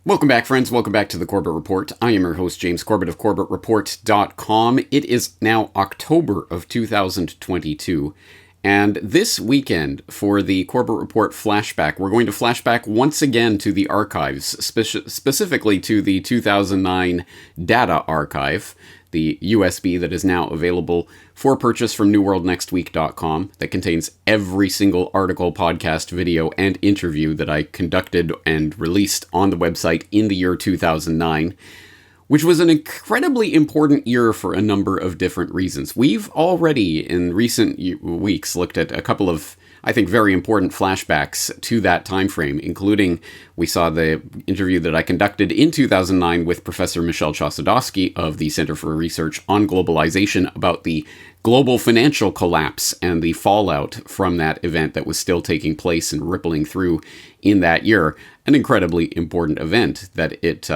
Welcome back, friends. Welcome back to the Corbett Report. I am your host, James Corbett of CorbettReport.com. It is now October of 2022, and this weekend for the Corbett Report Flashback, we're going to flashback once again to the archives, specifically to the 2009 data archive, the USB that is now available for purchase from NewWorldNextWeek.com that contains every single article, podcast, video, and interview that I conducted and released on the website in the year 2009, which was an incredibly important year for a number of different reasons. We've already, in recent weeks, looked at a couple of, I think, very important flashbacks to that time frame, including we saw the interview that I conducted in 2009 with Professor Michelle Chossudovsky of the Center for Research on Globalization about the global financial collapse and the fallout from that event that was still taking place and rippling through in that year. An incredibly important event that it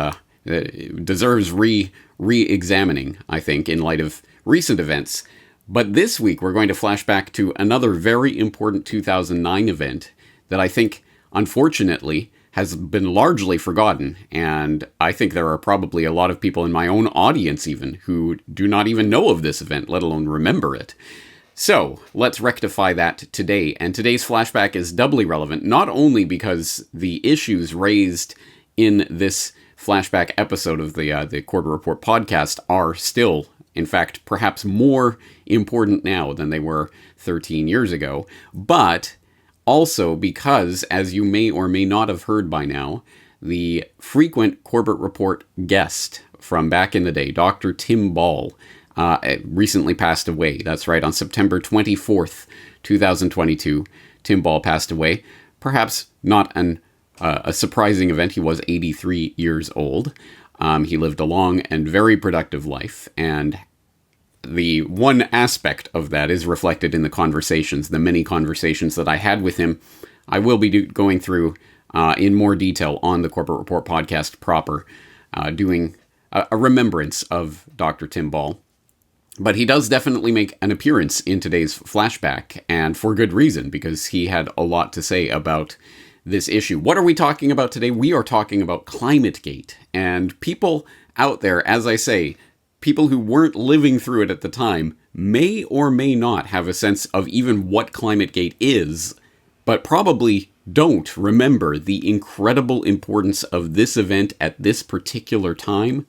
deserves re-examining, I think, in light of recent events. But this week, we're going to flash back to another very important 2009 event that I think, unfortunately, has been largely forgotten. And I think there are probably a lot of people in my own audience even who do not even know of this event, let alone remember it. So let's rectify that today. And today's flashback is doubly relevant, not only because the issues raised in this flashback episode of the Corbett Report podcast are still, in fact, perhaps more important now than they were 13 years ago, but also because, as you may or may not have heard by now, the frequent Corbett Report guest from back in the day, Dr. Tim Ball, recently passed away. That's right, on September 24th, 2022, Tim Ball passed away. Perhaps not a surprising event. He was 83 years old. He lived a long and very productive life, and the one aspect of that is reflected in the conversations, the many conversations that I had with him. I will be going through in more detail on the Corbett Report podcast proper, doing a remembrance of Dr. Tim Ball. But he does definitely make an appearance in today's flashback, and for good reason, because he had a lot to say about this issue. What are we talking about today? We are talking about Climategate, and people out there, as I say, people who weren't living through it at the time may or may not have a sense of even what Climategate is, but probably don't remember the incredible importance of this event at this particular time.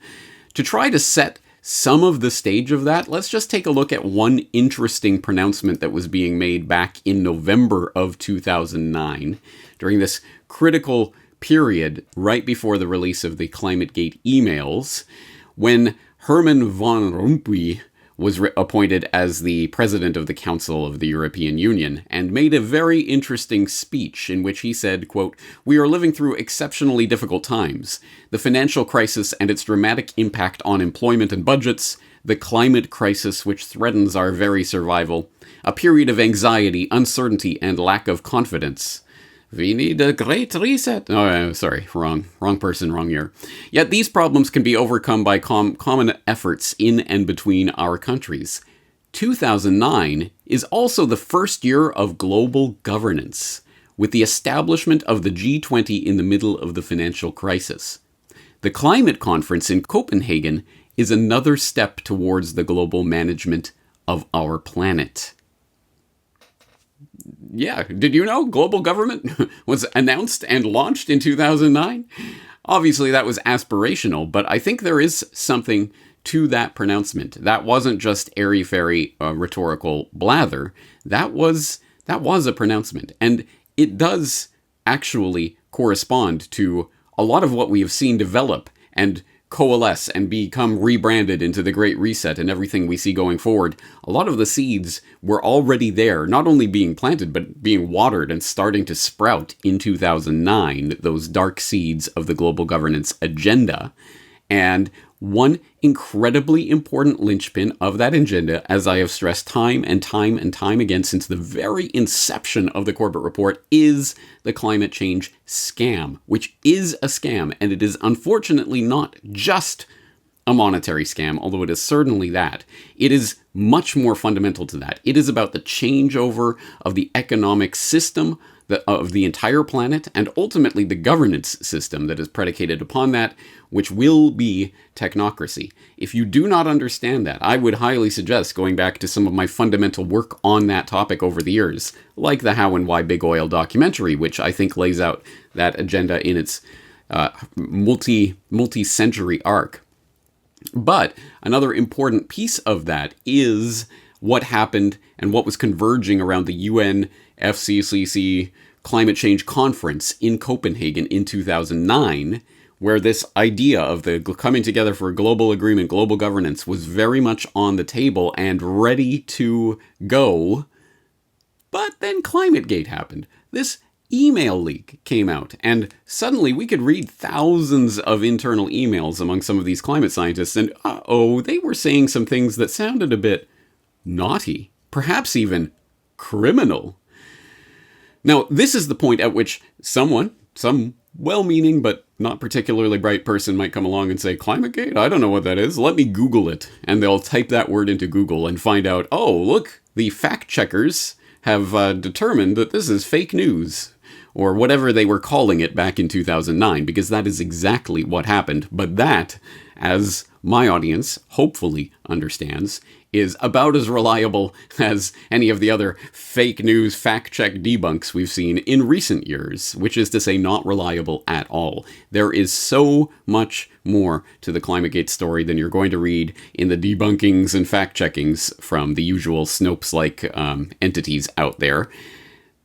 To try to set some of the stage of that, let's just take a look at one interesting pronouncement that was being made back in November of 2009, during this critical period right before the release of the Climategate emails, when Herman Van Rompuy was appointed as the president of the Council of the European Union and made a very interesting speech in which he said, quote, "We are living through exceptionally difficult times. The financial crisis and its dramatic impact on employment and budgets, the climate crisis which threatens our very survival, a period of anxiety, uncertainty, and lack of confidence. We need a great reset." Oh, sorry, wrong person, wrong year. Yet these problems can be overcome by common efforts in and between our countries. 2009 is also the first year of global governance, with the establishment of the G20 in the middle of the financial crisis. The climate conference in Copenhagen is another step towards the global management of our planet. Yeah, did you know global government was announced and launched in 2009? Obviously, that was aspirational, but I think there is something to that pronouncement. That wasn't just airy-fairy rhetorical blather. That was a pronouncement, and it does actually correspond to a lot of what we have seen develop and coalesce and become rebranded into the Great Reset and everything we see going forward. A lot of the seeds were already there, not only being planted, but being watered and starting to sprout in 2009, those dark seeds of the global governance agenda. And one incredibly important linchpin of that agenda, as I have stressed time and time and time again since the very inception of the Corbett Report, is the climate change scam, which is a scam, and it is unfortunately not just a monetary scam, although it is certainly that. It is much more fundamental to that. It is about the changeover of the economic system, of the entire planet, and ultimately the governance system that is predicated upon that, which will be technocracy. If you do not understand that, I would highly suggest going back to some of my fundamental work on that topic over the years, like the How and Why Big Oil documentary, which I think lays out that agenda in its multi-century arc. But another important piece of that is what happened and what was converging around the UN FCCC climate change conference in Copenhagen in 2009, where this idea of the coming together for a global agreement, global governance, was very much on the table and ready to go. But then Climategate happened. This email leak came out, and suddenly we could read thousands of internal emails among some of these climate scientists, and they were saying some things that sounded a bit naughty, perhaps even criminal. Now, this is the point at which some well-meaning but not particularly bright person might come along and say, Climategate? I don't know what that is. Let me Google it. And they'll type that word into Google and find out, oh, look, the fact checkers have determined that this is fake news, or whatever they were calling it back in 2009, because that is exactly what happened. But that, as my audience hopefully understands, is about as reliable as any of the other fake news fact-check debunks we've seen in recent years, which is to say not reliable at all. There is so much more to the Climategate story than you're going to read in the debunkings and fact-checkings from the usual Snopes-like entities out there.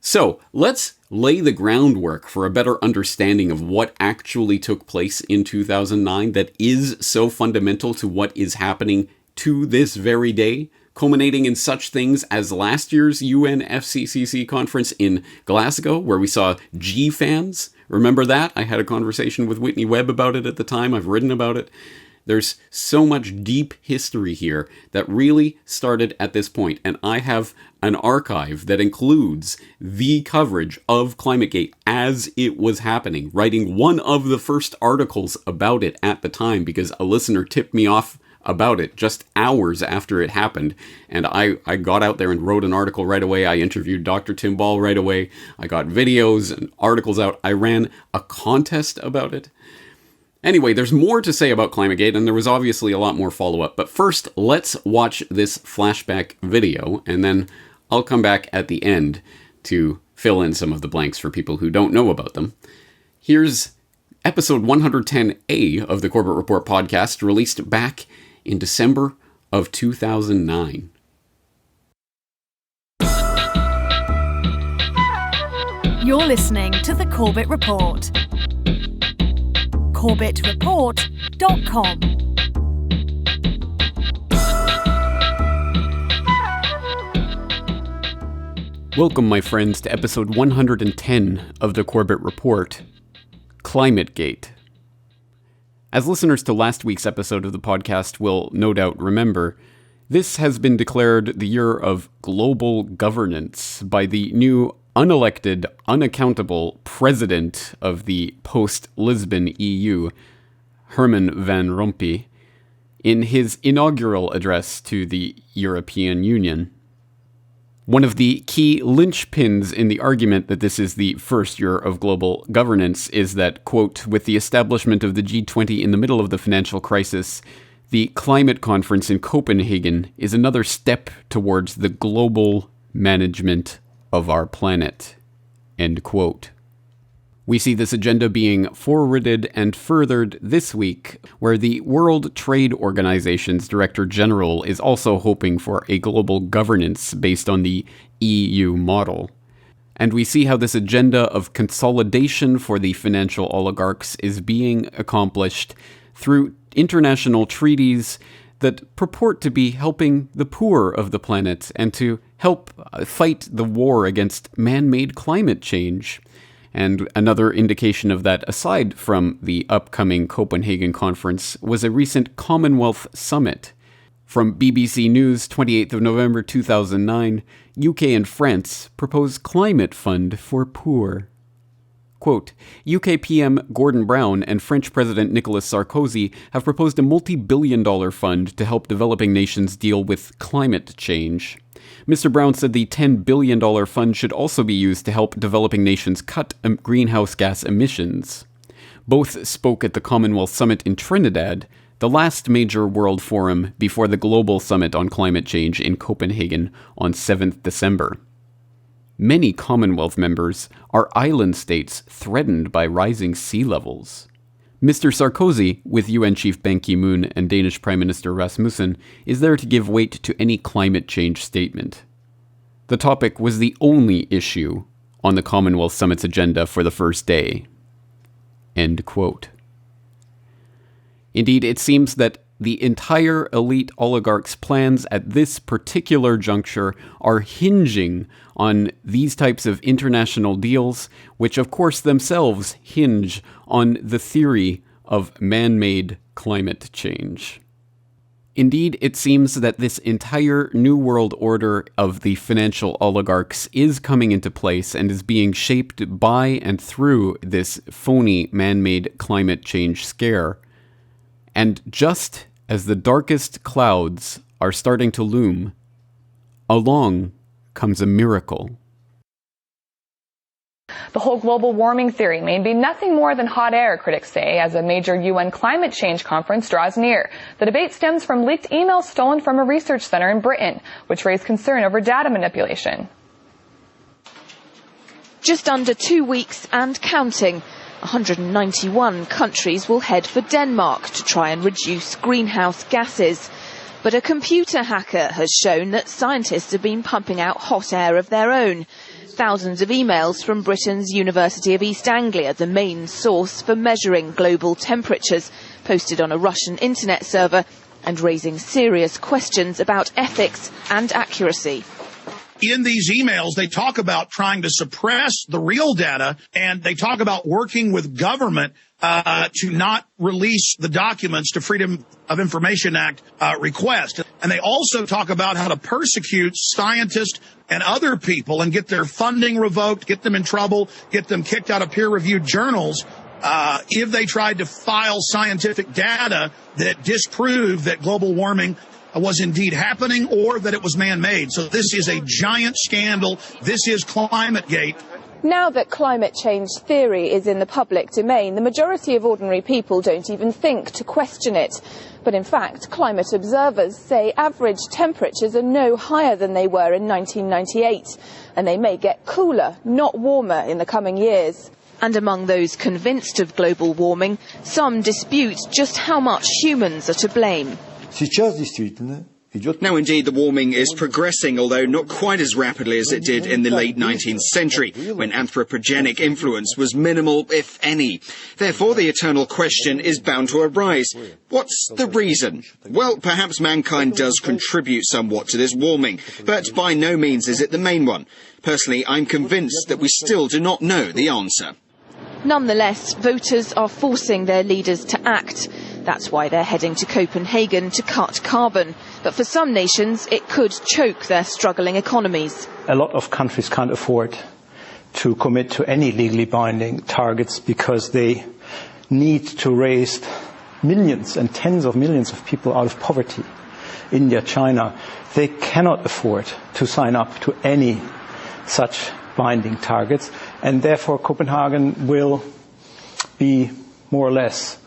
So let's lay the groundwork for a better understanding of what actually took place in 2009 that is so fundamental to what is happening to this very day, culminating in such things as last year's UN FCCC conference in Glasgow, where we saw G-fans. Remember that? I had a conversation with Whitney Webb about it at the time. I've written about it. There's so much deep history here that really started at this point, and I have an archive that includes the coverage of Climategate as it was happening, writing one of the first articles about it at the time because a listener tipped me off about it just hours after it happened, and I got out there and wrote an article right away. I interviewed Dr. Tim Ball right away. I got videos and articles out. I ran a contest about it. Anyway, there's more to say about Climategate, and there was obviously a lot more follow-up. But first, let's watch this flashback video, and then I'll come back at the end to fill in some of the blanks for people who don't know about them. Here's episode 110A of the Corbett Report podcast, released back in December of 2009. You're listening to the Corbett Report. CorbettReport.com. Welcome, my friends, to episode 110 of the Corbett Report, Climategate. As listeners to last week's episode of the podcast will no doubt remember, this has been declared the year of global governance by the new unelected, unaccountable president of the post-Lisbon EU, Herman Van Rompuy, in his inaugural address to the European Union. One of the key linchpins in the argument that this is the first year of global governance is that, quote, with the establishment of the G20 in the middle of the financial crisis, the climate conference in Copenhagen is another step towards the global management of our planet, end quote. We see this agenda being forwarded and furthered this week, where the World Trade Organization's Director General is also hoping for a global governance based on the EU model. And we see how this agenda of consolidation for the financial oligarchs is being accomplished through international treaties that purport to be helping the poor of the planet and to help fight the war against man-made climate change. And another indication of that, aside from the upcoming Copenhagen conference, was a recent Commonwealth Summit. From BBC News, 28th of November 2009, UK and France propose climate fund for poor. Quote, UK PM Gordon Brown and French President Nicolas Sarkozy have proposed a multi-billion-dollar fund to help developing nations deal with climate change. Mr. Brown said the $10 billion fund should also be used to help developing nations cut greenhouse gas emissions. Both spoke at the Commonwealth Summit in Trinidad, the last major world forum before the Global Summit on Climate Change in Copenhagen on 7th December. Many Commonwealth members are island states threatened by rising sea levels. Mr. Sarkozy, with UN Chief Ban Ki-moon and Danish Prime Minister Rasmussen, is there to give weight to any climate change statement. The topic was the only issue on the Commonwealth Summit's agenda for the first day. End quote. Indeed, it seems that the entire elite oligarchs' plans at this particular juncture are hinging on these types of international deals, which of course themselves hinge on the theory of man-made climate change. Indeed, it seems that this entire New World Order of the financial oligarchs is coming into place and is being shaped by and through this phony man-made climate change scare. And just as the darkest clouds are starting to loom, along comes a miracle. The whole global warming theory may be nothing more than hot air, critics say, as a major UN climate change conference draws near. The debate stems from leaked emails stolen from a research center in Britain, which raised concern over data manipulation. Just under 2 weeks and counting. 191 countries will head for Denmark to try and reduce greenhouse gases. But a computer hacker has shown that scientists have been pumping out hot air of their own. Thousands of emails from Britain's University of East Anglia, the main source for measuring global temperatures, posted on a Russian internet server and raising serious questions about ethics and accuracy. In these emails, they talk about trying to suppress the real data, and they talk about working with government to not release the documents to Freedom of Information Act request. And they also talk about how to persecute scientists and other people and get their funding revoked, get them in trouble, get them kicked out of peer-reviewed journals if they tried to file scientific data that disproved that global warming was indeed happening or that it was man-made. So this is a giant scandal. This is Climategate. Now that climate change theory is in the public domain, the majority of ordinary people don't even think to question it. But in fact, climate observers say average temperatures are no higher than they were in 1998, and they may get cooler, not warmer, in the coming years. And among those convinced of global warming, some dispute just how much humans are to blame. Now, indeed, the warming is progressing, although not quite as rapidly as it did in the late 19th century, when anthropogenic influence was minimal, if any. Therefore, the eternal question is bound to arise. What's the reason? Well, perhaps mankind does contribute somewhat to this warming, but by no means is it the main one. Personally, I'm convinced that we still do not know the answer. Nonetheless, voters are forcing their leaders to act. That's why they're heading to Copenhagen to cut carbon. But for some nations, it could choke their struggling economies. A lot of countries can't afford to commit to any legally binding targets because they need to raise millions and tens of millions of people out of poverty. India, China, they cannot afford to sign up to any such binding targets, and therefore Copenhagen will be more or less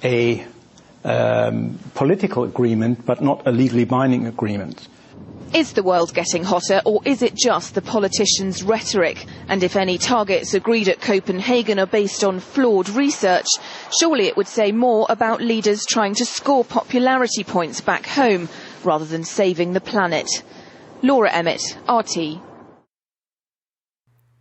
a political agreement, but not a legally binding agreement. Is the world getting hotter, or is it just the politicians' rhetoric? And if any targets agreed at Copenhagen are based on flawed research, surely it would say more about leaders trying to score popularity points back home, rather than saving the planet. Laura Emmett, RT.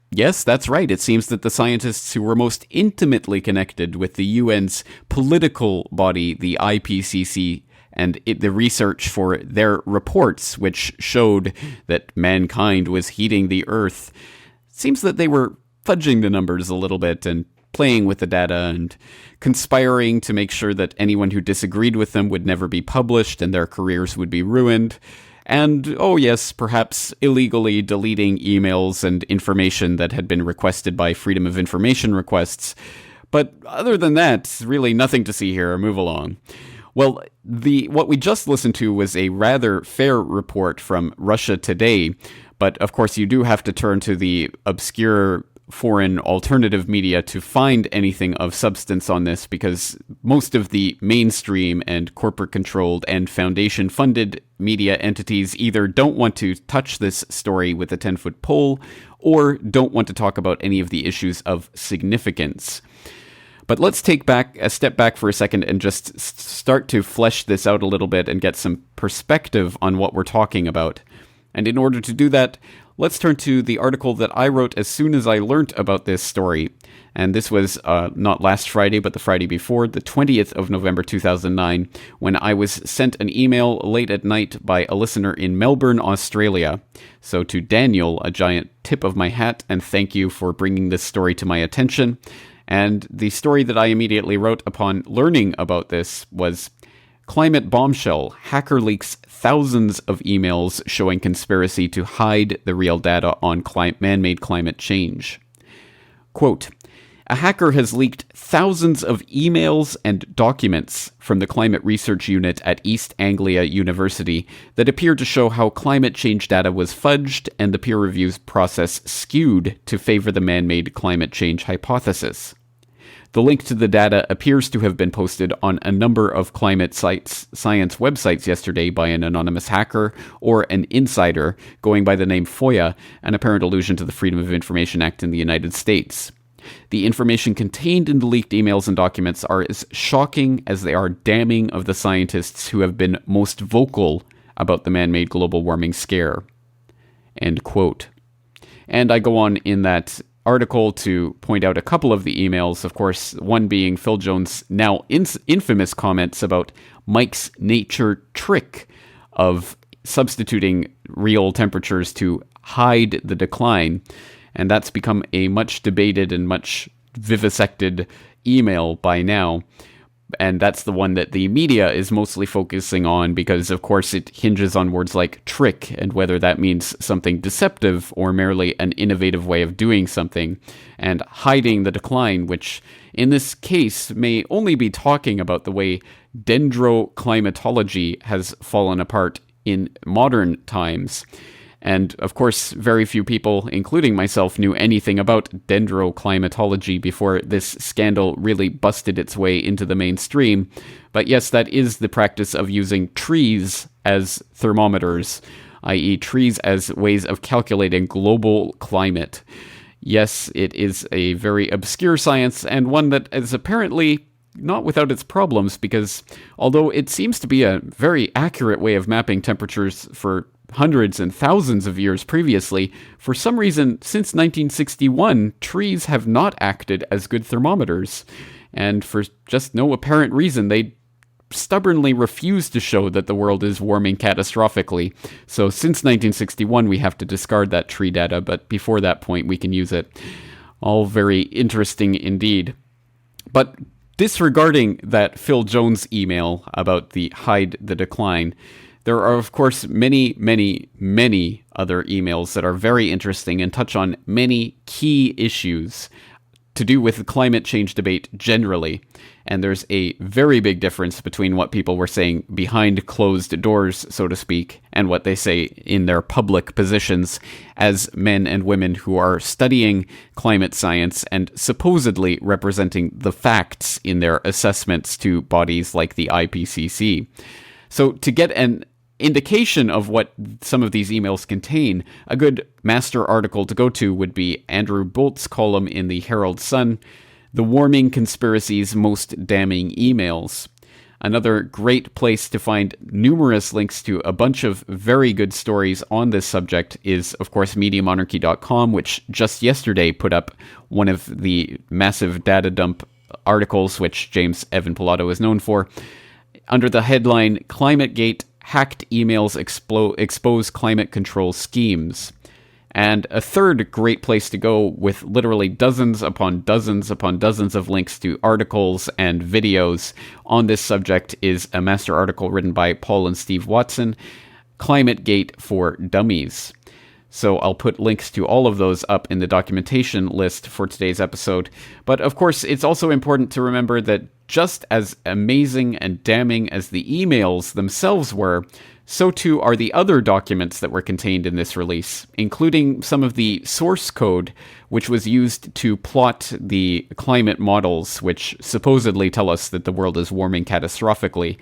Yes, that's right. It seems that the scientists who were most intimately connected with the UN's political body, the IPCC, and the research for their reports, which showed that mankind was heating the Earth, seems that they were fudging the numbers a little bit and playing with the data and conspiring to make sure that anyone who disagreed with them would never be published and their careers would be ruined. And, oh yes, perhaps illegally deleting emails and information that had been requested by Freedom of Information requests. But other than that, really nothing to see here. Move along. Well, what we just listened to was a rather fair report from Russia Today, but of course you do have to turn to the obscure foreign alternative media to find anything of substance on this, because most of the mainstream and corporate-controlled and foundation-funded media entities either don't want to touch this story with a 10-foot pole or don't want to talk about any of the issues of significance. But let's take a step back for a second and just start to flesh this out a little bit and get some perspective on what we're talking about. And in order to do that, let's turn to the article that I wrote as soon as I learnt about this story. And this was not last Friday, but the Friday before, the 20th of November 2009, when I was sent an email late at night by a listener in Melbourne, Australia. So to Daniel, a giant tip of my hat, and thank you for bringing this story to my attention. And the story that I immediately wrote upon learning about this was Climate Bombshell. Hacker leaks thousands of emails showing conspiracy to hide the real data on man-made climate change. Quote, a hacker has leaked thousands of emails and documents from the Climate Research Unit at East Anglia University that appear to show how climate change data was fudged and the peer review process skewed to favor the man-made climate change hypothesis. The link to the data appears to have been posted on a number of climate science websites yesterday by an anonymous hacker or an insider going by the name Foya, an apparent allusion to the Freedom of Information Act in the United States. The information contained in the leaked emails and documents are as shocking as they are damning of the scientists who have been most vocal about the man-made global warming scare. End quote. And I go on in that article to point out a couple of the emails, of course, one being Phil Jones' now infamous comments about Mike's nature trick of substituting real temperatures to hide the decline. And that's become a much debated and much vivisected email by now. And that's the one that the media is mostly focusing on because, of course, it hinges on words like trick and whether that means something deceptive or merely an innovative way of doing something, and hiding the decline, which in this case may only be talking about the way dendroclimatology has fallen apart in modern times. And, of course, very few people, including myself, knew anything about dendroclimatology before this scandal really busted its way into the mainstream. But yes, that is the practice of using trees as thermometers, i.e. trees as ways of calculating global climate. Yes, it is a very obscure science, and one that is apparently not without its problems, because although it seems to be a very accurate way of mapping temperatures for hundreds and thousands of years previously, for some reason, since 1961, trees have not acted as good thermometers. And for just no apparent reason, they stubbornly refuse to show that the world is warming catastrophically. So since 1961, we have to discard that tree data, but before that point, we can use it. All very interesting indeed. But disregarding that Phil Jones email about the hide the decline, there are, of course, many, many, many other emails that are very interesting and touch on many key issues to do with the climate change debate generally. And there's a very big difference between what people were saying behind closed doors, so to speak, and what they say in their public positions as men and women who are studying climate science and supposedly representing the facts in their assessments to bodies like the IPCC. So to get an indication of what some of these emails contain, a good master article to go to would be Andrew Bolt's column in the Herald Sun, The Warming Conspiracy's Most Damning Emails. Another great place to find numerous links to a bunch of very good stories on this subject is, of course, MediaMonarchy.com, which just yesterday put up one of the massive data dump articles, which James Evan Pilato is known for, under the headline, Climategate Hacked Emails Expose Climate Control Schemes. And a third great place to go, with literally dozens upon dozens upon dozens of links to articles and videos on this subject, is a master article written by Paul and Steve Watson Climategate for Dummies. So I'll put links to all of those up in the documentation list for today's episode. But of course, it's also important to remember that just as amazing and damning as the emails themselves were, so too are the other documents that were contained in this release, including some of the source code which was used to plot the climate models, which supposedly tell us that the world is warming catastrophically.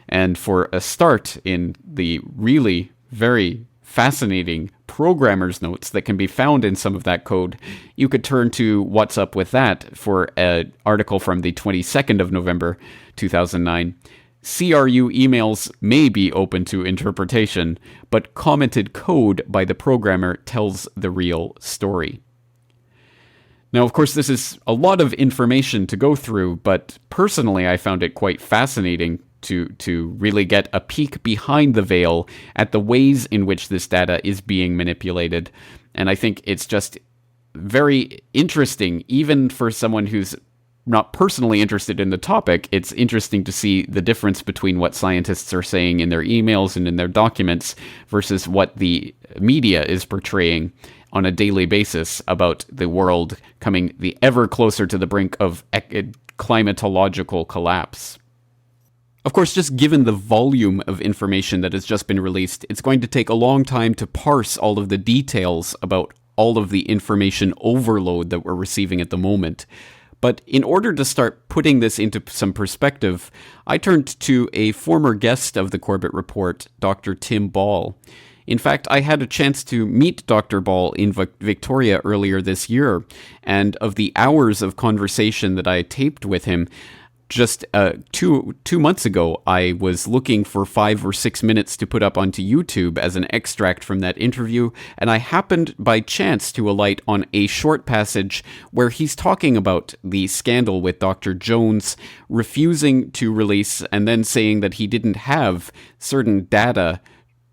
And for a start in the really very fascinating programmer's notes that can be found in some of that code, you could turn to What's Up With That for an article from the 22nd of November, 2009. CRU emails may be open to interpretation, but commented code by the programmer tells the real story. Now, of course, this is a lot of information to go through, but personally I found it quite fascinating to really get a peek behind the veil at the ways in which this data is being manipulated. And I think it's just very interesting, even for someone who's not personally interested in the topic. It's interesting to see the difference between what scientists are saying in their emails and in their documents versus what the media is portraying on a daily basis about the world coming the ever closer to the brink of climatological collapse. Of course, just given the volume of information that has just been released, it's going to take a long time to parse all of the details about all of the information overload that we're receiving at the moment. But in order to start putting this into some perspective, I turned to a former guest of the Corbett Report, Dr. Tim Ball. In fact, I had a chance to meet Dr. Ball in Victoria earlier this year, and of the hours of conversation that I taped with him, just two months ago, I was looking for 5 or 6 minutes to put up onto YouTube as an extract from that interview, and I happened by chance to alight on a short passage where he's talking about the scandal with Dr. Jones refusing to release and then saying that he didn't have certain data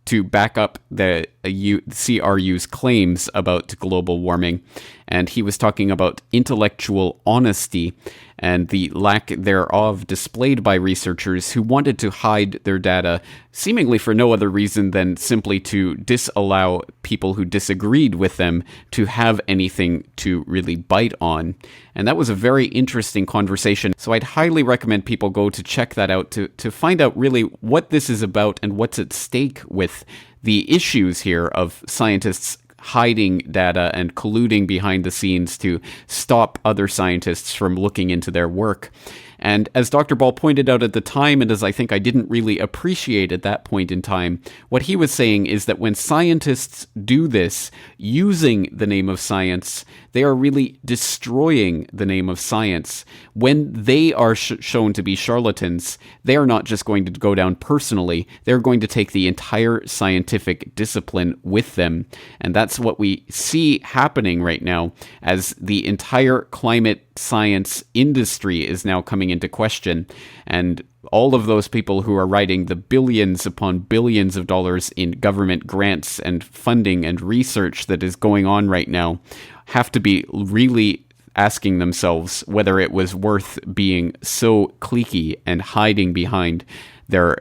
to back up the CRU's claims about global warming. And he was talking about intellectual honesty and the lack thereof displayed by researchers who wanted to hide their data, seemingly for no other reason than simply to disallow people who disagreed with them to have anything to really bite on. And that was a very interesting conversation. So I'd highly recommend people go to check that out to find out really what this is about and what's at stake with the issues here of scientists hiding data and colluding behind the scenes to stop other scientists from looking into their work. And as Dr. Ball pointed out at the time, and as I think I didn't really appreciate at that point in time, what he was saying is that when scientists do this using the name of science, they are really destroying the name of science. When they are shown to be charlatans, they are not just going to go down personally, they're going to take the entire scientific discipline with them. And that's what we see happening right now as the entire climate science industry is now coming into question. And all of those people who are writing the billions upon billions of dollars in government grants and funding and research that is going on right now have to be really asking themselves whether it was worth being so cliquey and hiding behind their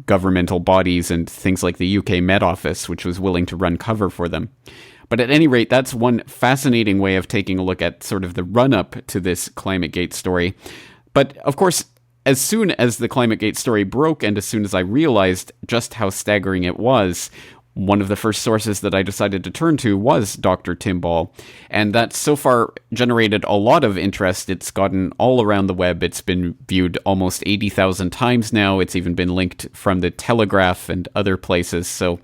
governmental bodies and things like the UK Met Office, which was willing to run cover for them. But at any rate, that's one fascinating way of taking a look at sort of the run-up to this Climategate story. But of course, as soon as the Climategate story broke and as soon as I realized just how staggering it was, one of the first sources that I decided to turn to was Dr. Tim Ball. And that's so far generated a lot of interest. It's gotten all around the web. It's been viewed almost 80,000 times now. It's even been linked from the Telegraph and other places. So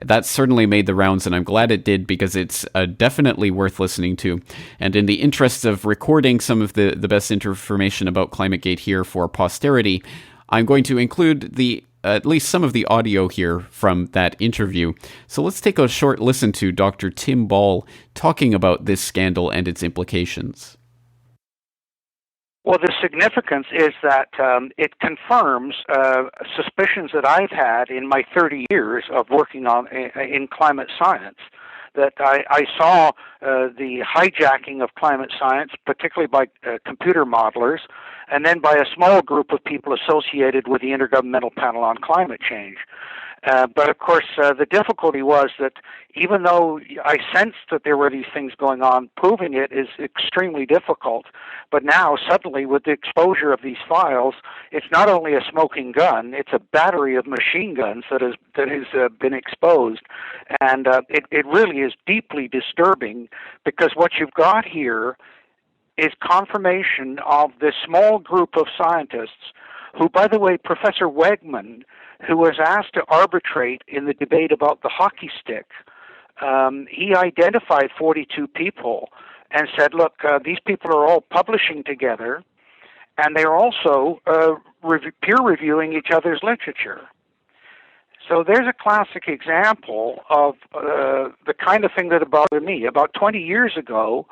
that certainly made the rounds, and I'm glad it did because it's definitely worth listening to. And in the interest of recording some of the best information about Climategate here for posterity, I'm going to include at least some of the audio here from that interview. So let's take a short listen to Dr. Tim Ball talking about this scandal and its implications. Well, the significance is that it confirms suspicions that I've had in my 30 years of working in climate science, that I saw the hijacking of climate science, particularly by computer modelers, and then by a small group of people associated with the Intergovernmental Panel on Climate Change. But of course, the difficulty was that even though I sensed that there were these things going on, proving it is extremely difficult. But now, suddenly, with the exposure of these files, it's not only a smoking gun; it's a battery of machine guns that has been exposed, and it really is deeply disturbing, because what you've got here is confirmation of this small group of scientists who, by the way, Professor Wegman, who was asked to arbitrate in the debate about the hockey stick, he identified 42 people and said, look, these people are all publishing together, and they're also peer reviewing each other's literature. So there's a classic example of the kind of thing that bothered me. About 20 years ago,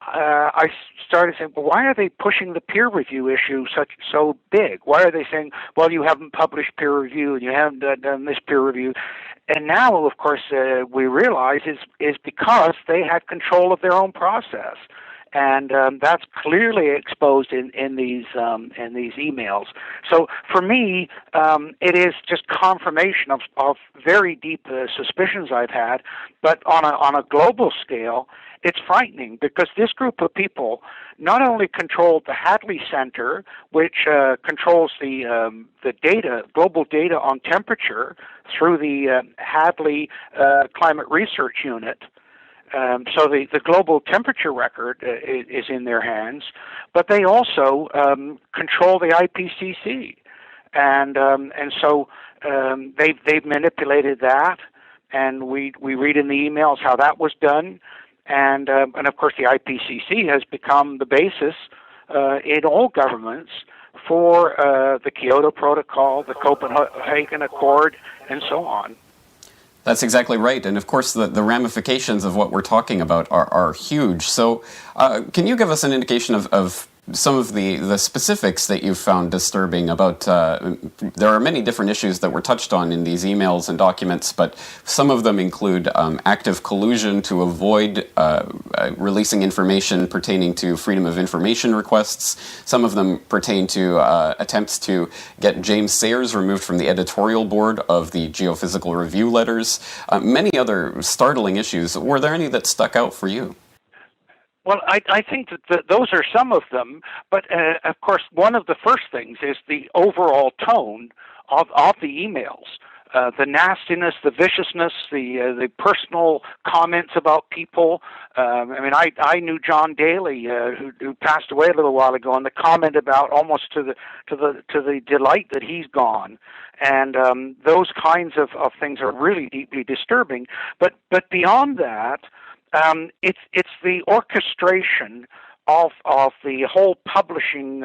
I started saying, well, why are they pushing the peer review issue so big? Why are they saying, well, you haven't published peer review and you haven't done this peer review? And now, of course, we realize is because they had control of their own process. And that's clearly exposed in these emails. So for me, it is just confirmation of very deep suspicions I've had. But on a global scale, it's frightening, because this group of people not only controlled the Hadley Center, which controls the data, global data on temperature through the Hadley Climate Research Unit. So the global temperature record is in their hands, but they also control the IPCC, and so they've manipulated that, and we read in the emails how that was done, and of course the IPCC has become the basis in all governments for the Kyoto Protocol, the Copenhagen Accord, and so on. That's exactly right. And of course, the ramifications of what we're talking about are huge. So can you give us an indication of some of the specifics that you've found disturbing about, there are many different issues that were touched on in these emails and documents, but some of them include active collusion to avoid releasing information pertaining to freedom of information requests. Some of them pertain to attempts to get James Sayers removed from the editorial board of the Geophysical Review letters. Many other startling issues. Were there any that stuck out for you? Well, I think that those are some of them, but of course, one of the first things is the overall tone of the emails. The nastiness, the viciousness, the personal comments about people. I knew John Daly, who passed away a little while ago, and the comment about almost to the delight that he's gone, and those kinds of things are really deeply disturbing. But beyond that, it's the orchestration of the whole publishing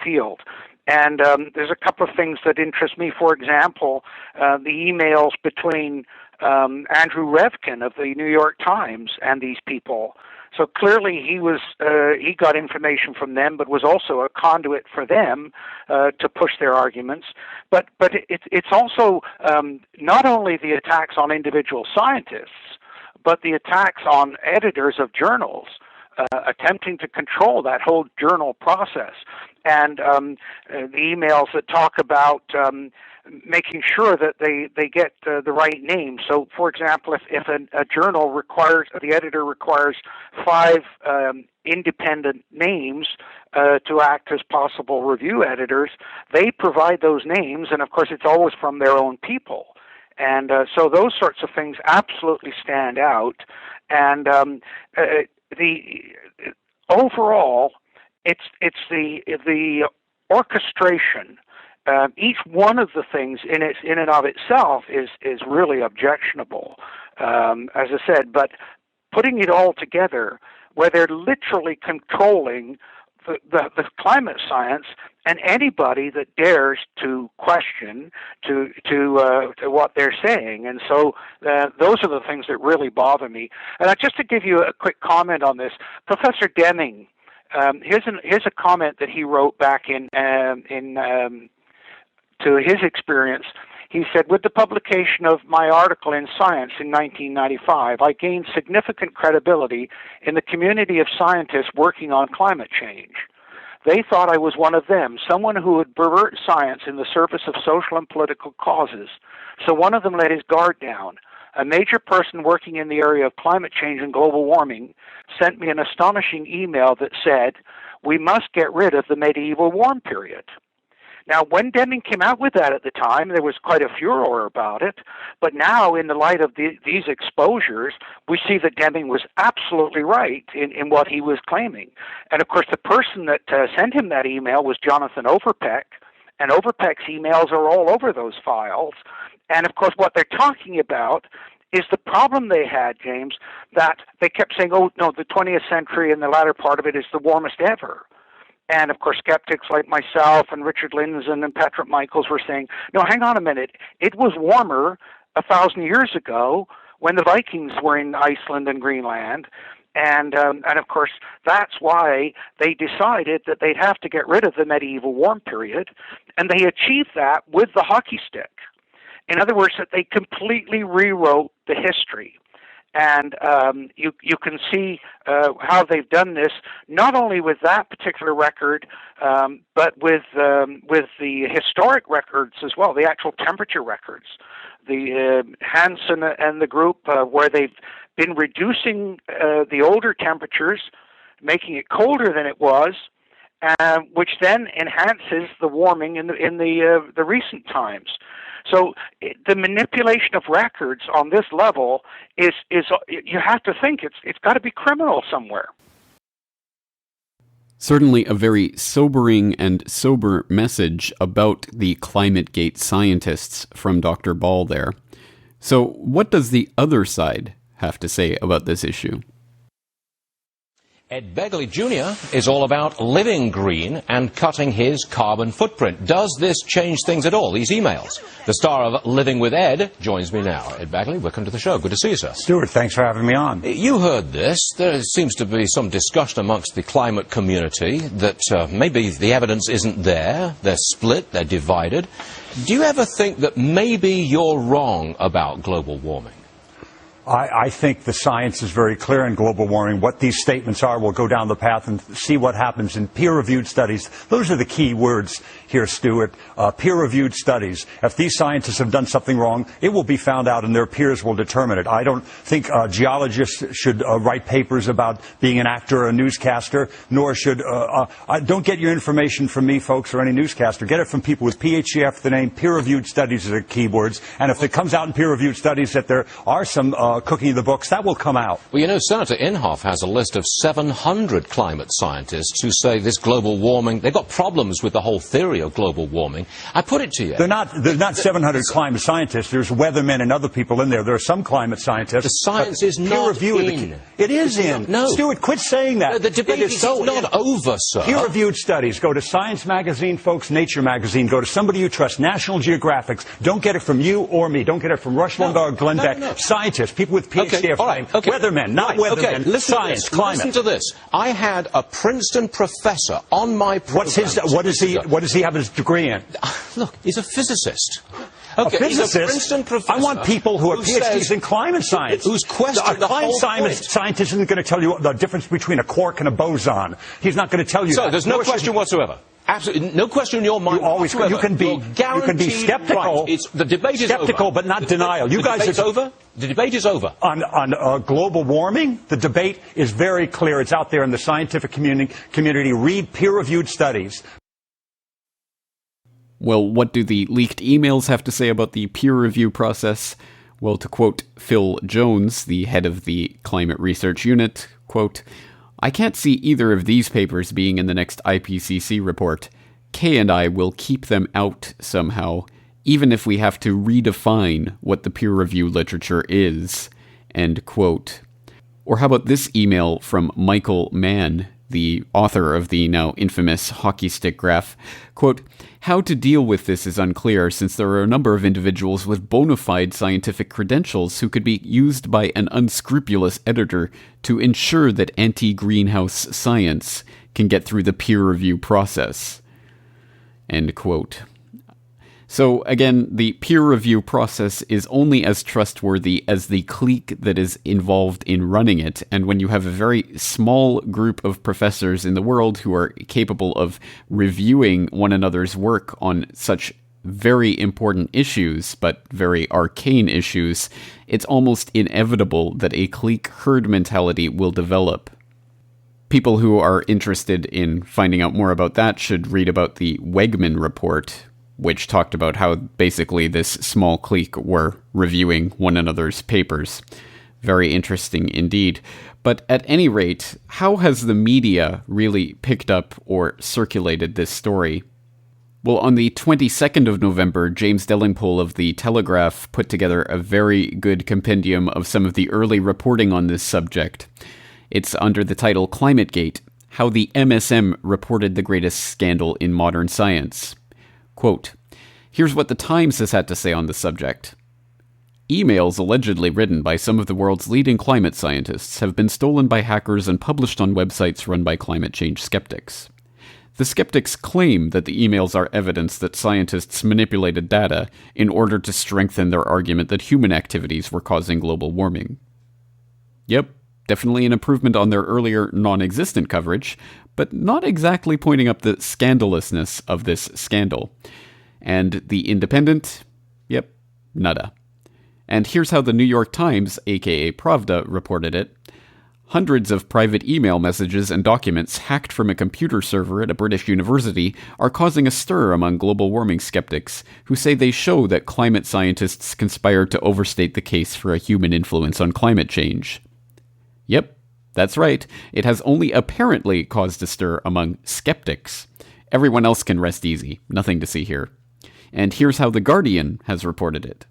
field. And there's a couple of things that interest me. For example, the emails between Andrew Revkin of the New York Times and these people. So clearly he got information from them, but was also a conduit for them to push their arguments. But it's also not only the attacks on individual scientists, but the attacks on editors of journals, attempting to control that whole journal process, and the emails that talk about making sure that they get the right name. So, for example, if a journal requires, the editor requires 5 independent names to act as possible review editors, they provide those names, and of course it's always from their own people. And so those sorts of things absolutely stand out. And overall, it's the orchestration. Each one of the things in and of itself is really objectionable, as I said. But putting it all together, where they're literally controlling the climate science, and anybody that dares to question to what they're saying. And so those are the things that really bother me. And just to give you a quick comment on this, Professor Deming, here's a comment that he wrote back in to his experience. He said, with the publication of my article in Science in 1995, I gained significant credibility in the community of scientists working on climate change. They thought I was one of them, someone who would pervert science in the service of social and political causes. So one of them let his guard down. A major person working in the area of climate change and global warming sent me an astonishing email that said, "We must get rid of the medieval warm period." Now, when Deming came out with that at the time, there was quite a furor about it. But now, in the light of these exposures, we see that Deming was absolutely right in what he was claiming. And, of course, the person that sent him that email was Jonathan Overpeck. And Overpeck's emails are all over those files. And, of course, what they're talking about is the problem they had, James, that they kept saying, oh, no, the 20th century and the latter part of it is the warmest ever. And, of course, skeptics like myself and Richard Lindzen and Patrick Michaels were saying, no, hang on a minute. It was warmer 1,000 years ago when the Vikings were in Iceland and Greenland. And of course, that's why they decided that they'd have to get rid of the medieval warm period. And they achieved that with the hockey stick. In other words, that they completely rewrote the history. And you can see how they've done this, not only with that particular record, but with the historic records as well, the actual temperature records. The Hansen and the group, where they've been reducing the older temperatures, making it colder than it was, which then enhances the warming in the recent times. So the manipulation of records on this level is you have to think it's got to be criminal somewhere. Certainly a very sobering and sober message about the Climategate scientists from Dr. Ball there. So what does the other side have to say about this issue? Ed Begley Jr. is all about living green and cutting his carbon footprint. Does this change things at all, these emails? The star of Living with Ed joins me now. Ed Begley, welcome to the show. Good to see you, sir. Stuart, thanks for having me on. You heard this. There seems to be some discussion amongst the climate community that maybe the evidence isn't there. They're split, they're divided. Do you ever think that maybe you're wrong about global warming? I think the science is very clear in global warming. What these statements are, we'll go down the path and see what happens in peer-reviewed studies. Those are the key words here, Stuart. Peer-reviewed studies. If these scientists have done something wrong, it will be found out and their peers will determine it. I don't think geologists should write papers about being an actor or a newscaster, nor should... don't get your information from me, folks, or any newscaster. Get it from people with PhD after the name. Peer-reviewed studies are the keywords. And if it comes out in peer-reviewed studies that there are some... cooking the books, that will come out. Well, you know, Senator Inhofe has a list of 700 climate scientists who say this global warming, they've got problems with the whole theory of global warming. I put it to you. There's not 700 climate scientists. There's weathermen and other people in there. There are some climate scientists. The science is not in. It is in. No. Stuart, quit saying that. No, the debate is not over, sir. Peer-reviewed studies. Go to Science Magazine, folks, Nature Magazine. Go to somebody you trust, National Geographic. Don't get it from you or me. Don't get it from Rush Limbaugh or Glenn Beck. No. Scientists, people with PhD. Okay. Weathermen, not weathermen. Okay, listen science, to this. climate. Listen to this. I had a Princeton professor on my program. What does he have his degree in? Look, he's a physicist. Okay, he's a Princeton professor. I want people who are PhDs in climate science. Whose question a climate scientist isn't going to tell you the difference between a quark and a boson. He's not going to tell you that. So there's no question whatsoever. Absolutely, no question in your mind. You can be skeptical. Right. The debate is skeptical, over. but not denial. The debate's over. The debate is over. On global warming, the debate is very clear. It's out there in the scientific community. Read peer-reviewed studies. Well, what do the leaked emails have to say about the peer review process? Well, to quote Phil Jones, the head of the Climate Research Unit, quote, "I can't see either of these papers being in the next IPCC report. Kay and I will keep them out somehow, even if we have to redefine what the peer review literature is." End quote. Or how about this email from Michael Mann, the author of the now infamous hockey stick graph? Quote, "How to deal with this is unclear, since there are a number of individuals with bona fide scientific credentials who could be used by an unscrupulous editor to ensure that anti-greenhouse science can get through the peer review process." End quote. So again, the peer review process is only as trustworthy as the clique that is involved in running it. And when you have a very small group of professors in the world who are capable of reviewing one another's work on such very important issues, but very arcane issues, it's almost inevitable that a clique herd mentality will develop. People who are interested in finding out more about that should read about the Wegman report, which talked about how basically this small clique were reviewing one another's papers. Very interesting indeed. But at any rate, how has the media really picked up or circulated this story? Well, on the 22nd of November, James Delingpole of The Telegraph put together a very good compendium of some of the early reporting on this subject. It's under the title Climategate, How the MSM Reported the Greatest Scandal in Modern Science. Quote, here's what the Times has had to say on the subject. Emails allegedly written by some of the world's leading climate scientists have been stolen by hackers and published on websites run by climate change skeptics. The skeptics claim that the emails are evidence that scientists manipulated data in order to strengthen their argument that human activities were causing global warming. Yep, definitely an improvement on their earlier non-existent coverage, but not exactly pointing up the scandalousness of this scandal. And The Independent? Yep, nada. And here's how the New York Times, aka Pravda, reported it. Hundreds of private email messages and documents hacked from a computer server at a British university are causing a stir among global warming skeptics who say they show that climate scientists conspired to overstate the case for a human influence on climate change. Yep, that's right. It has only apparently caused a stir among skeptics. Everyone else can rest easy. Nothing to see here. And here's how The Guardian has reported it.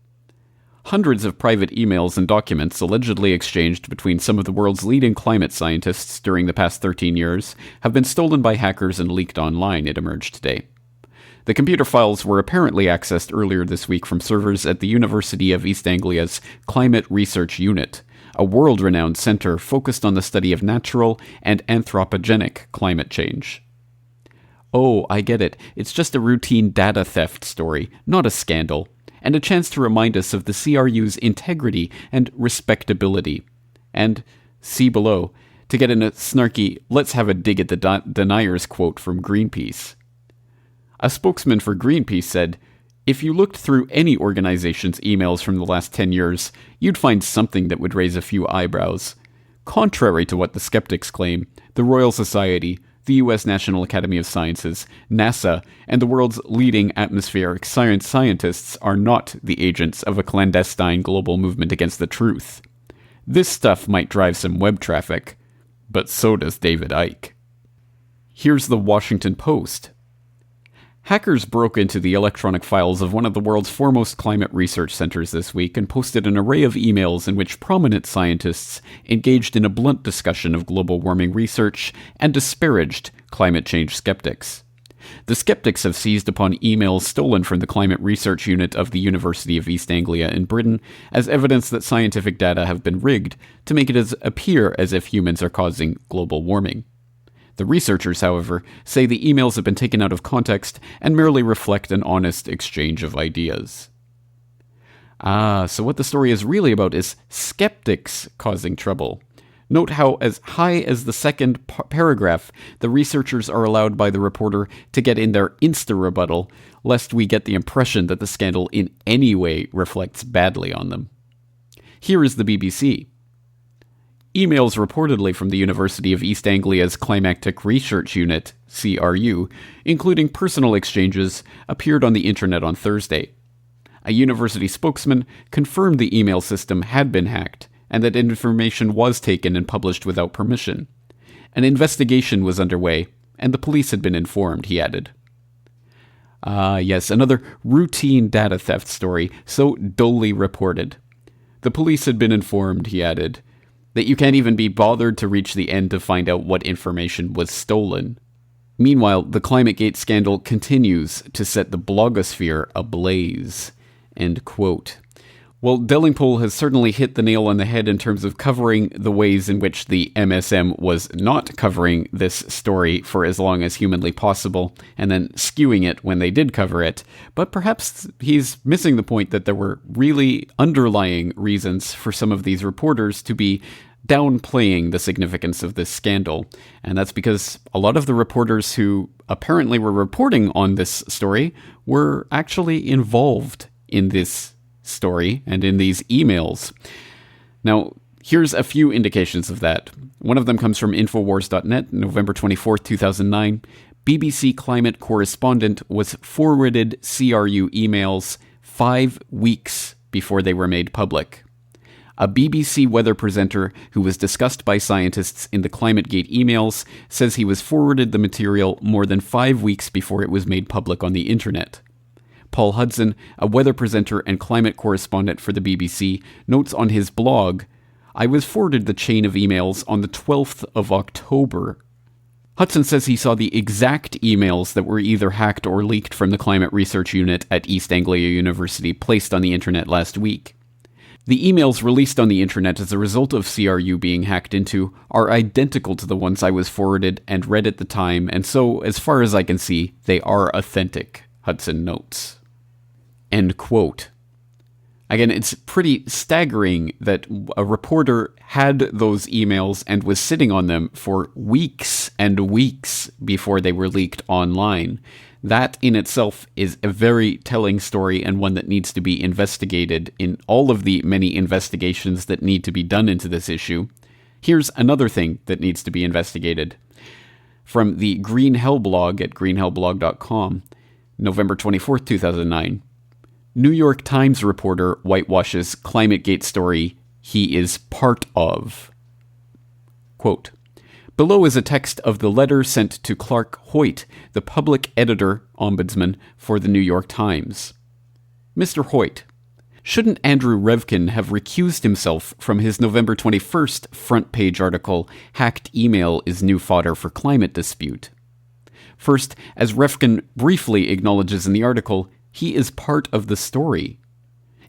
Hundreds of private emails and documents allegedly exchanged between some of the world's leading climate scientists during the past 13 years have been stolen by hackers and leaked online, it emerged today. The computer files were apparently accessed earlier this week from servers at the University of East Anglia's Climate Research Unit, a world-renowned center focused on the study of natural and anthropogenic climate change. Oh, I get it. It's just a routine data theft story, not a scandal, and a chance to remind us of the CRU's integrity and respectability. And, see below, to get in a snarky, let's have a dig at the deniers quote from Greenpeace. A spokesman for Greenpeace said, if you looked through any organization's emails from the last 10 years, you'd find something that would raise a few eyebrows. Contrary to what the skeptics claim, the Royal Society, the U.S. National Academy of Sciences, NASA, and the world's leading atmospheric science scientists are not the agents of a clandestine global movement against the truth. This stuff might drive some web traffic, but so does David Icke. Here's the Washington Post. Hackers broke into the electronic files of one of the world's foremost climate research centers this week and posted an array of emails in which prominent scientists engaged in a blunt discussion of global warming research and disparaged climate change skeptics. The skeptics have seized upon emails stolen from the Climate Research Unit of the University of East Anglia in Britain as evidence that scientific data have been rigged to make it appear as if humans are causing global warming. The researchers, however, say the emails have been taken out of context and merely reflect an honest exchange of ideas. So what the story is really about is skeptics causing trouble. Note how, as high as the second paragraph, the researchers are allowed by the reporter to get in their insta-rebuttal, lest we get the impression that the scandal in any way reflects badly on them. Here is the BBC. Emails reportedly from the University of East Anglia's Climatic Research Unit, CRU, including personal exchanges, appeared on the internet on Thursday. A university spokesman confirmed the email system had been hacked, and that information was taken and published without permission. An investigation was underway, and the police had been informed, he added. Yes, another routine data theft story, so dully reported. The police had been informed, he added, that you can't even be bothered to reach the end to find out what information was stolen. Meanwhile, the Climategate scandal continues to set the blogosphere ablaze. End quote. Well, Delingpole has certainly hit the nail on the head in terms of covering the ways in which the MSM was not covering this story for as long as humanly possible, and then skewing it when they did cover it. But perhaps he's missing the point that there were really underlying reasons for some of these reporters to be downplaying the significance of this scandal. And that's because a lot of the reporters who apparently were reporting on this story were actually involved in this story and in these emails. Now, here's a few indications of that. One of them comes from Infowars.net, November 24th, 2009. BBC climate correspondent was forwarded CRU emails 5 weeks before they were made public. A BBC weather presenter who was discussed by scientists in the Climategate emails says he was forwarded the material more than 5 weeks before it was made public on the internet. Paul Hudson, a weather presenter and climate correspondent for the BBC, notes on his blog, "I was forwarded the chain of emails on the 12th of October. Hudson says he saw the exact emails that were either hacked or leaked from the Climate Research Unit at East Anglia University placed on the internet last week. The emails released on the internet as a result of CRU being hacked into are identical to the ones I was forwarded and read at the time, and so, as far as I can see, they are authentic," Hudson notes. End quote. Again, it's pretty staggering that a reporter had those emails and was sitting on them for weeks and weeks before they were leaked online. That in itself is a very telling story, and one that needs to be investigated in all of the many investigations that need to be done into this issue. Here's another thing that needs to be investigated. From the Green Hell blog at greenhellblog.com, November 24th, 2009. New York Times reporter whitewashes Climategate story he is part of. Quote, "Below is a text of the letter sent to Clark Hoyt, the public editor, ombudsman, for the New York Times. Mr. Hoyt, shouldn't Andrew Revkin have recused himself from his November 21st front page article, Hacked Email is New Fodder for Climate Dispute? First, as Revkin briefly acknowledges in the article, he is part of the story.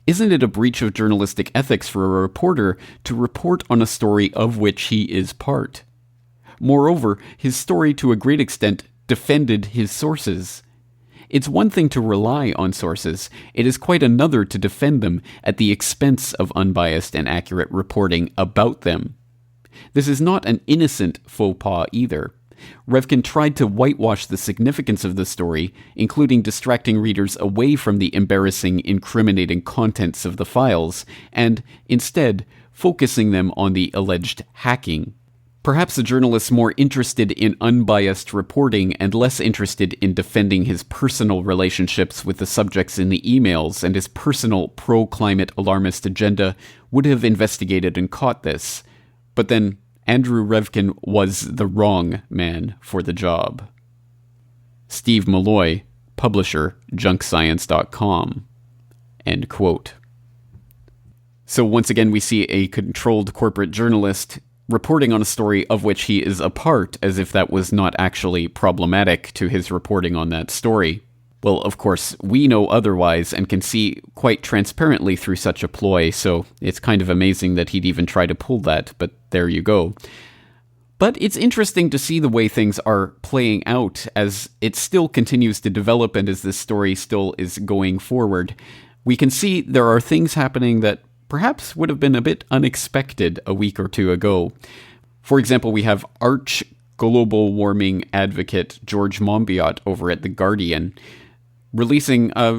Isn't it a breach of journalistic ethics for a reporter to report on a story of which he is part? Moreover, his story to a great extent defended his sources. It's one thing to rely on sources, it is quite another to defend them at the expense of unbiased and accurate reporting about them. This is not an innocent faux pas either. Revkin tried to whitewash the significance of the story, including distracting readers away from the embarrassing, incriminating contents of the files, and, instead, focusing them on the alleged hacking. Perhaps a journalist more interested in unbiased reporting and less interested in defending his personal relationships with the subjects in the emails and his personal pro-climate alarmist agenda would have investigated and caught this. But then, Andrew Revkin was the wrong man for the job." Steve Malloy, publisher, junkscience.com. End quote. So once again, we see a controlled corporate journalist reporting on a story of which he is a part, as if that was not actually problematic to his reporting on that story. Well, of course, we know otherwise and can see quite transparently through such a ploy, so it's kind of amazing that he'd even try to pull that, but there you go. But it's interesting to see the way things are playing out as it still continues to develop and as this story still is going forward. We can see there are things happening that perhaps would have been a bit unexpected a week or two ago. For example, we have arch global warming advocate George Monbiot over at The Guardian releasing a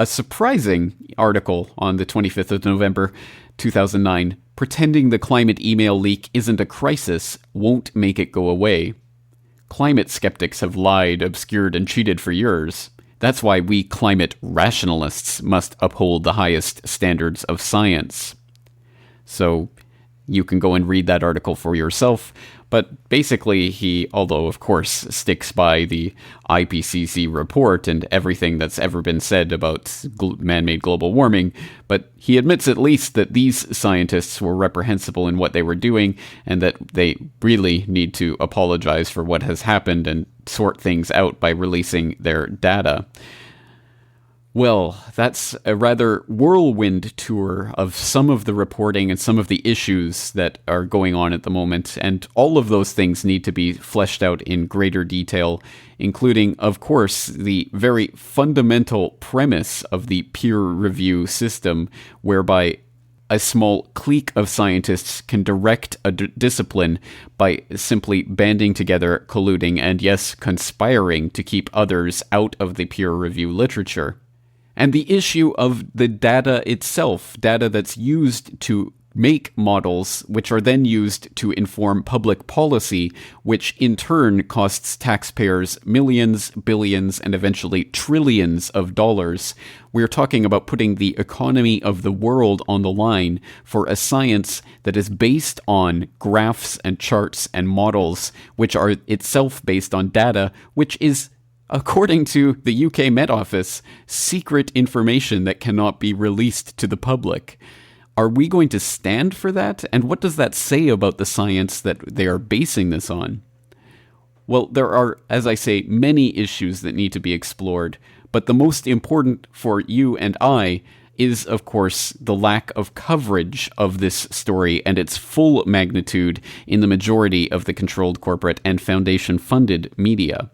surprising article on the 25th of November 2009, pretending the climate email leak isn't a crisis won't make it go away. Climate skeptics have lied, obscured, and cheated for years. That's why we climate rationalists must uphold the highest standards of science. So you can go and read that article for yourself. But basically, he, although of course sticks by the IPCC report and everything that's ever been said about man-made global warming, but he admits at least that these scientists were reprehensible in what they were doing and that they really need to apologize for what has happened and sort things out by releasing their data. Well, that's a rather whirlwind tour of some of the reporting and some of the issues that are going on at the moment, and all of those things need to be fleshed out in greater detail, including, of course, the very fundamental premise of the peer review system, whereby a small clique of scientists can direct a discipline by simply banding together, colluding, and yes, conspiring to keep others out of the peer review literature. And the issue of the data itself, data that's used to make models, which are then used to inform public policy, which in turn costs taxpayers millions, billions, and eventually trillions of dollars. We're talking about putting the economy of the world on the line for a science that is based on graphs and charts and models, which are itself based on data, which is, according to the UK Met Office, secret information that cannot be released to the public. Are we going to stand for that? And what does that say about the science that they are basing this on? Well, there are, as I say, many issues that need to be explored, but the most important for you and I is, of course, the lack of coverage of this story and its full magnitude in the majority of the controlled corporate and foundation-funded media.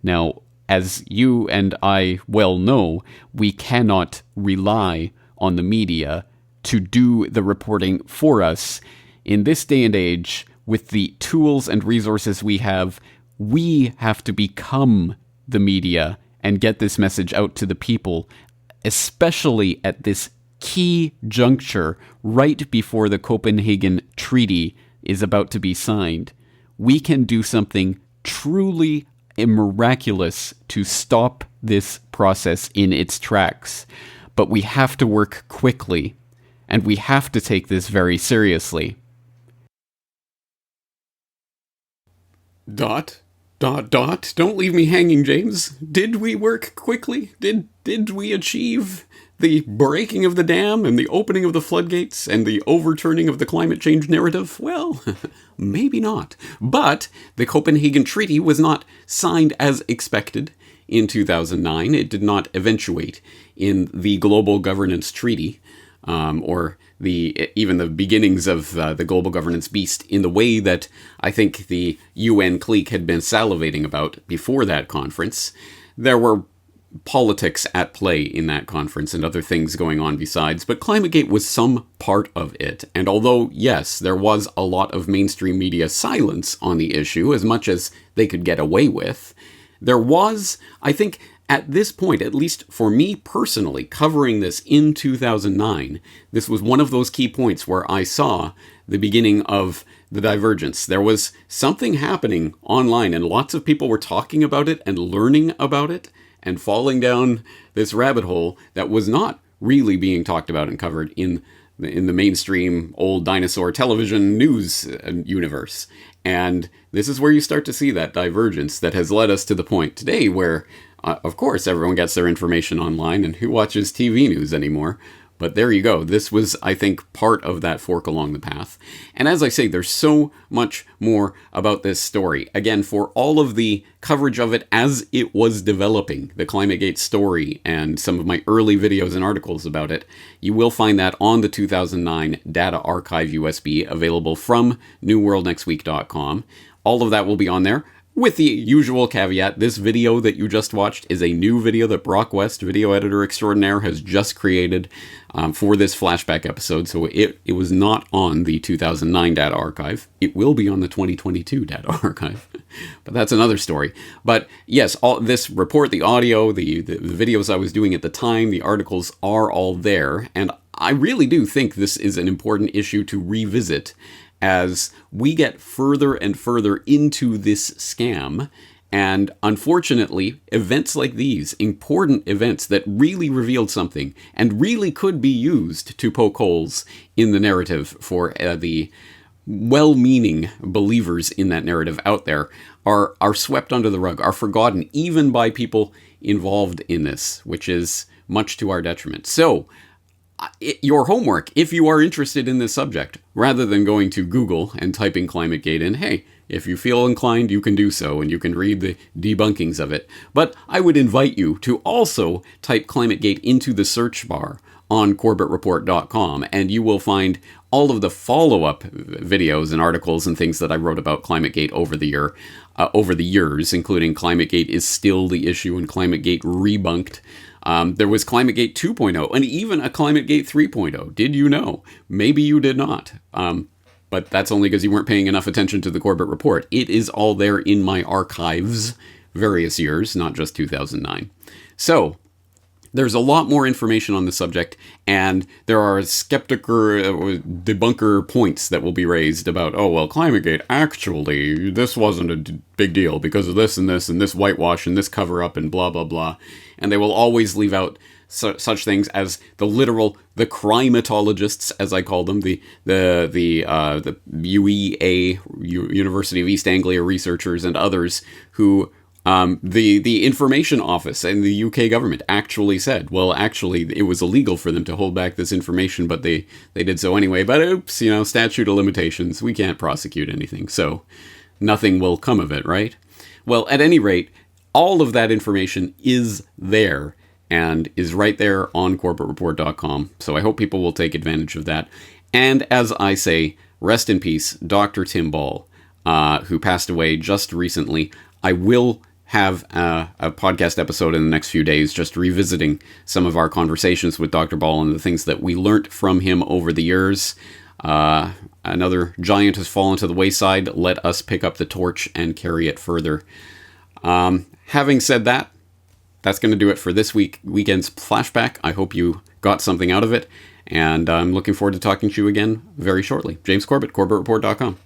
Now, as you and I well know, we cannot rely on the media to do the reporting for us. In this day and age, with the tools and resources we have to become the media and get this message out to the people, especially at this key juncture right before the Copenhagen Treaty is about to be signed. We can do something truly miraculous to stop this process in its tracks. But we have to work quickly, and we have to take this very seriously. ... Don't leave me hanging, James. Did we work quickly? Did we achieve the breaking of the dam and the opening of the floodgates and the overturning of the climate change narrative? Well, maybe not. But the Copenhagen Treaty was not signed as expected in 2009. It did not eventuate in the Global Governance Treaty, or even the beginnings of the global governance beast in the way that I think the UN clique had been salivating about before that conference. There were politics at play in that conference and other things going on besides, but Climategate was some part of it. And although, yes, there was a lot of mainstream media silence on the issue, as much as they could get away with, there was, I think, at this point, at least for me personally, covering this in 2009, this was one of those key points where I saw the beginning of the divergence. There was something happening online, and lots of people were talking about it and learning about it and falling down this rabbit hole that was not really being talked about and covered in the mainstream old dinosaur television news universe. And this is where you start to see that divergence that has led us to the point today where, of course, everyone gets their information online, and who watches TV news anymore? But there you go. This was, I think, part of that fork along the path. And as I say, there's so much more about this story. Again, for all of the coverage of it as it was developing, the Climategate story, and some of my early videos and articles about it, you will find that on the 2009 Data Archive USB, available from newworldnextweek.com. All of that will be on there. With the usual caveat, this video that you just watched is a new video that Brock West, video editor extraordinaire, has just created for this flashback episode. So it was not on the 2009 Data Archive. It will be on the 2022 Data Archive. But that's another story. But yes, all this report, the audio, the videos I was doing at the time, the articles are all there. And I really do think this is an important issue to revisit as we get further and further into this scam. And unfortunately, events like these, important events that really revealed something and really could be used to poke holes in the narrative for the well-meaning believers in that narrative out there, are swept under the rug, are forgotten even by people involved in this, which is much to our detriment. So, your homework, if you are interested in this subject, rather than going to Google and typing ClimateGate in, hey, If you feel inclined, you can do so, and you can read the debunkings of it. But I would invite you to also type ClimateGate into the search bar on CorbettReport.com, and you will find all of the follow-up videos and articles and things that I wrote about ClimateGate over the years, including ClimateGate is still the issue and ClimateGate rebunked. There was ClimateGate 2.0 and even a ClimateGate 3.0. Did you know? Maybe you did not. But that's only because you weren't paying enough attention to the Corbett Report. It is all there in my archives, various years, not just 2009. So, there's a lot more information on the subject, and there are debunker points that will be raised about, oh, well, ClimateGate, actually, this wasn't a big deal because of this and this whitewash and this cover-up and blah, blah, blah. And they will always leave out such things as the crimatologists, as I call them, the UEA, University of East Anglia researchers and others who... the information office and the UK government actually said, well, actually, it was illegal for them to hold back this information, but they did so anyway. But oops, statute of limitations, we can't prosecute anything, so nothing will come of it, right? Well, at any rate, all of that information is there and is right there on CorbettReport.com, so I hope people will take advantage of that. And as I say, rest in peace, Dr. Tim Ball, who passed away just recently. I will have a podcast episode in the next few days just revisiting some of our conversations with Dr. Ball and the things that we learnt from him over the years. Another giant has fallen to the wayside. Let us pick up the torch and carry it further. Having said that, that's going to do it for this weekend's Flashback. I hope you got something out of it, and I'm looking forward to talking to you again very shortly. James Corbett, CorbettReport.com.